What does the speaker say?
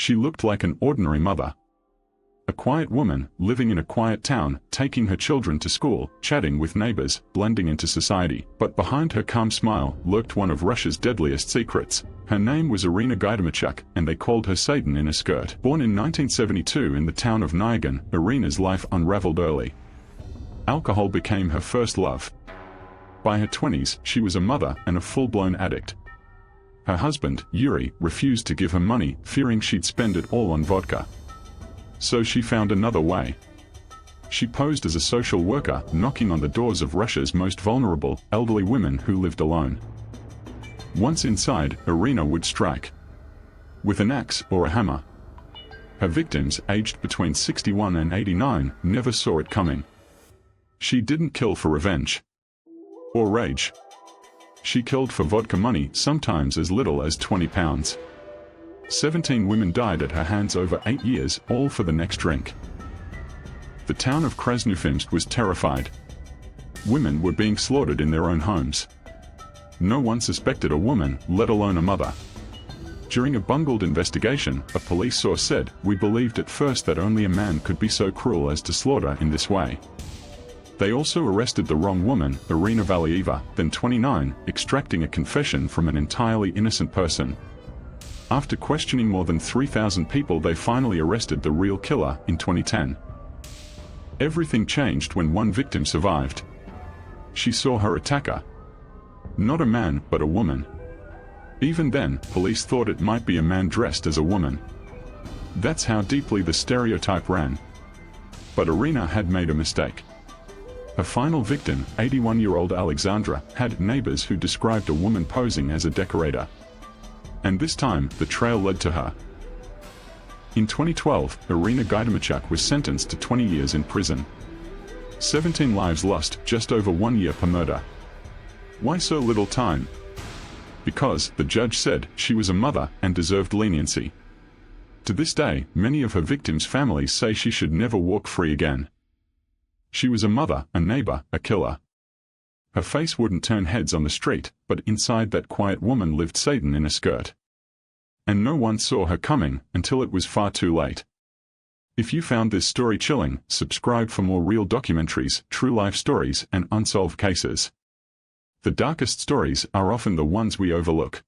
She looked like an ordinary mother. A quiet woman, living in a quiet town, taking her children to school, chatting with neighbors, blending into society. But behind her calm smile lurked one of Russia's deadliest secrets. Her name was Irina Gaidamachuk, and they called her Satan in a skirt. Born in 1972 in the town of Nyagan, Irina's life unraveled early. Alcohol became her first love. By her 20s, she was a mother and a full-blown addict. Her husband, Yuri, refused to give her money, fearing she'd spend it all on vodka. So she found another way. She posed as a social worker, knocking on the doors of Russia's most vulnerable, elderly women who lived alone. Once inside, Irina would strike. With an axe or a hammer. Her victims, aged between 61 and 89, never saw it coming. She didn't kill for revenge. Or rage. She killed for vodka money, sometimes as little as £20. 17 women died at her hands over 8 years, all for the next drink. The town of Krasnofinsk was terrified. Women were being slaughtered in their own homes. No one suspected a woman, let alone a mother. During a bungled investigation, a police source said, "We believed at first that only a man could be so cruel as to slaughter in this way." They also arrested the wrong woman, Irina Valieva, then 29, extracting a confession from an entirely innocent person. After questioning more than 3,000 people, they finally arrested the real killer in 2010. Everything changed when one victim survived. She saw her attacker. Not a man, but a woman. Even then, police thought it might be a man dressed as a woman. That's how deeply the stereotype ran. But Irina had made a mistake. Her final victim, 81-year-old Alexandra, had neighbors who described a woman posing as a decorator. And this time, the trail led to her. In 2012, Irina Gaidamachuk was sentenced to 20 years in prison. 17 lives lost, just over 1 year per murder. Why so little time? Because, the judge said, she was a mother and deserved leniency. To this day, many of her victims' families say she should never walk free again. She was a mother, a neighbor, a killer. Her face wouldn't turn heads on the street, but inside that quiet woman lived Satan in a skirt. And no one saw her coming, until it was far too late. If you found this story chilling, subscribe for more real documentaries, true life stories, and unsolved cases. The darkest stories are often the ones we overlook.